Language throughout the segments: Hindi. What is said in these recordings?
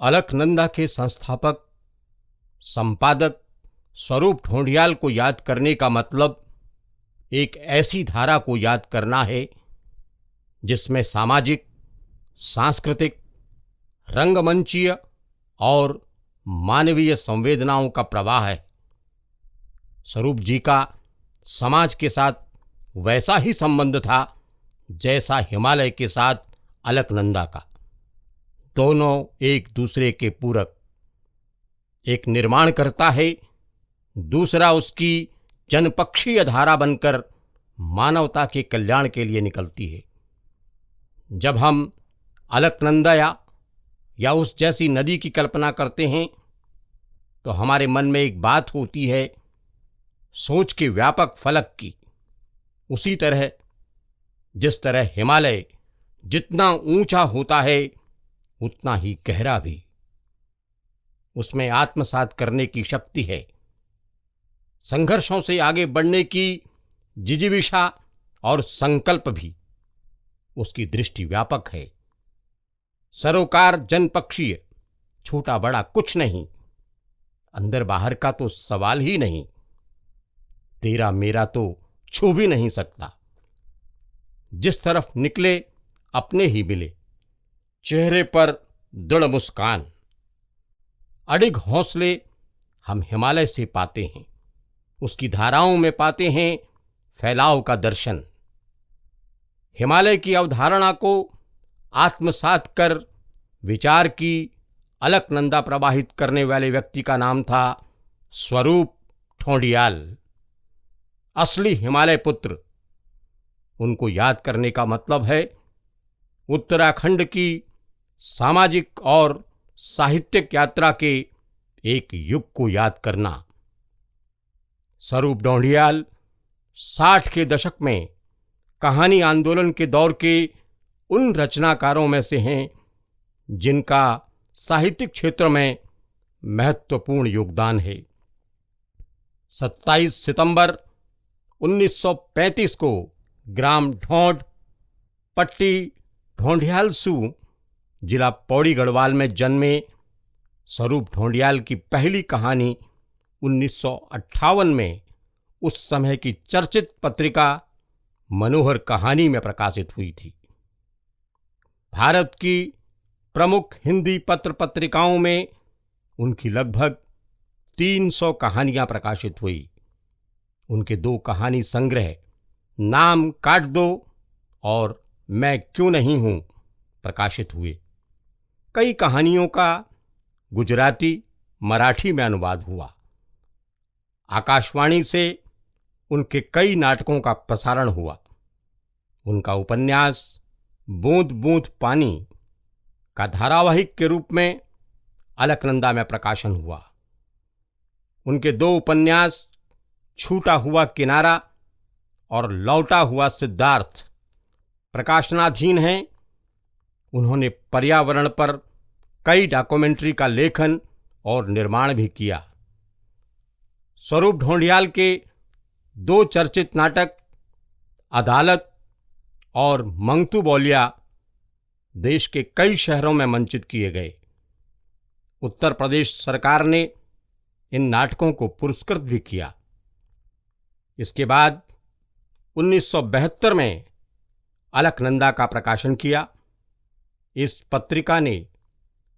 अलकनंदा के संस्थापक संपादक स्वरूप ढोंडियाल को याद करने का मतलब एक ऐसी धारा को याद करना है जिसमें सामाजिक, सांस्कृतिक, रंगमंचीय और मानवीय संवेदनाओं का प्रवाह है। स्वरूप जी का समाज के साथ वैसा ही संबंध था जैसा हिमालय के साथ अलकनंदा का। दोनों एक दूसरे के पूरक। एक निर्माण करता है, दूसरा उसकी जनपक्षीय धारा बनकर मानवता के कल्याण के लिए निकलती है। जब हम अलकनंदा या उस जैसी नदी की कल्पना करते हैं तो हमारे मन में एक बात होती है सोच के व्यापक फलक की। उसी तरह जिस तरह हिमालय जितना ऊंचा होता है उतना ही गहरा भी। उसमें आत्मसात करने की शक्ति है, संघर्षों से आगे बढ़ने की जिजीविषा और संकल्प भी। उसकी दृष्टि व्यापक है, सरोकार जनपक्षीय, छोटा बड़ा कुछ नहीं, अंदर बाहर का तो सवाल ही नहीं, तेरा मेरा तो छू भी नहीं सकता। जिस तरफ निकले अपने ही मिले, चेहरे पर दृढ़ मुस्कान। अडिग हौसले हम हिमालय से पाते हैं, उसकी धाराओं में पाते हैं फैलाव का दर्शन। हिमालय की अवधारणा को आत्मसात कर विचार की अलकनंदा प्रवाहित करने वाले व्यक्ति का नाम था स्वरूप ढोंडियाल, असली हिमालय पुत्र। उनको याद करने का मतलब है उत्तराखंड की सामाजिक और साहित्यिक यात्रा के एक युग को याद करना। स्वरूप ढोंडियाल 60 के दशक में कहानी आंदोलन के दौर के उन रचनाकारों में से हैं जिनका साहित्यिक क्षेत्र में महत्वपूर्ण योगदान है। 27 सितंबर 1935 को ग्राम ढोंड, पट्टी ढोंडियालसू, जिला पौड़ी गढ़वाल में जन्मे स्वरूप ढोंडियाल की पहली कहानी 1958 में उस समय की चर्चित पत्रिका मनोहर कहानी में प्रकाशित हुई थी। भारत की प्रमुख हिंदी पत्र पत्रिकाओं में उनकी लगभग 300 कहानियां प्रकाशित हुई। उनके 2 कहानी संग्रह नाम काट दो और मैं क्यों नहीं हूं प्रकाशित हुए। कई कहानियों का गुजराती, मराठी में अनुवाद हुआ। आकाशवाणी से उनके कई नाटकों का प्रसारण हुआ। उनका उपन्यास बूंद बूंद पानी का धारावाहिक के रूप में अलकनंदा में प्रकाशन हुआ। उनके 2 उपन्यास छूटा हुआ किनारा और लौटा हुआ सिद्धार्थ प्रकाशनाधीन हैं। उन्होंने पर्यावरण पर कई डॉक्यूमेंट्री का लेखन और निर्माण भी किया। स्वरूप ढोंडियाल के 2 चर्चित नाटक अदालत और मंगतू बौलिया देश के कई शहरों में मंचित किए गए। उत्तर प्रदेश सरकार ने इन नाटकों को पुरस्कृत भी किया। इसके बाद 1972 में अलकनंदा का प्रकाशन किया। इस पत्रिका ने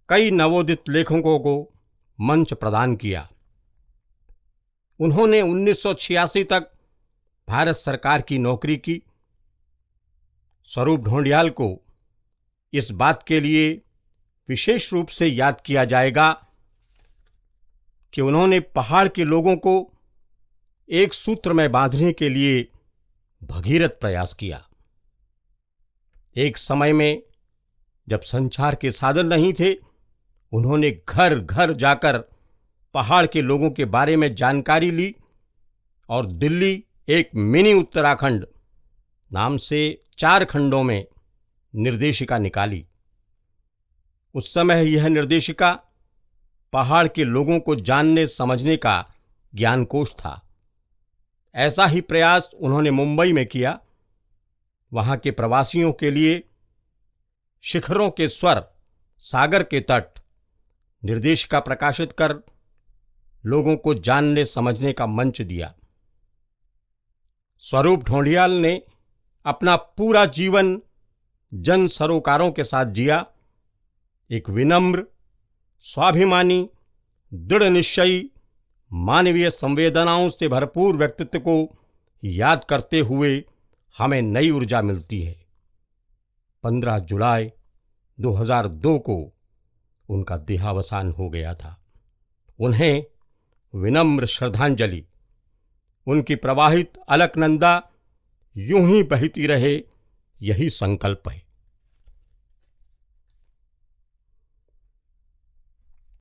कई नवोदित लेखकों को मंच प्रदान किया। उन्होंने 1986 तक भारत सरकार की नौकरी की। स्वरूप ढोंडियाल को इस बात के लिए विशेष रूप से याद किया जाएगा कि उन्होंने पहाड़ के लोगों को एक सूत्र में बांधने के लिए भगीरथ प्रयास किया। एक समय में जब संचार के साधन नहीं थे, उन्होंने घर घर जाकर पहाड़ के लोगों के बारे में जानकारी ली और दिल्ली एक मिनी उत्तराखंड नाम से 4 खंडों में निर्देशिका निकाली। उस समय यह निर्देशिका पहाड़ के लोगों को जानने समझने का ज्ञानकोश था। ऐसा ही प्रयास उन्होंने मुंबई में किया। वहां के प्रवासियों के लिए शिखरों के स्वर, सागर के तट, निर्देशिका प्रकाशित कर लोगों को जानने समझने का मंच दिया। स्वरूप ढोंडियाल ने अपना पूरा जीवन जन सरोकारों के साथ जिया। एक विनम्र, स्वाभिमानी, दृढ़ निश्चयी, मानवीय संवेदनाओं से भरपूर व्यक्तित्व को याद करते हुए हमें नई ऊर्जा मिलती है। 15 जुलाई 2002 को उनका देहावसान हो गया था। उन्हें विनम्र श्रद्धांजलि। उनकी प्रवाहित अलकनंदा यूं ही बहती रहे, यही संकल्प है।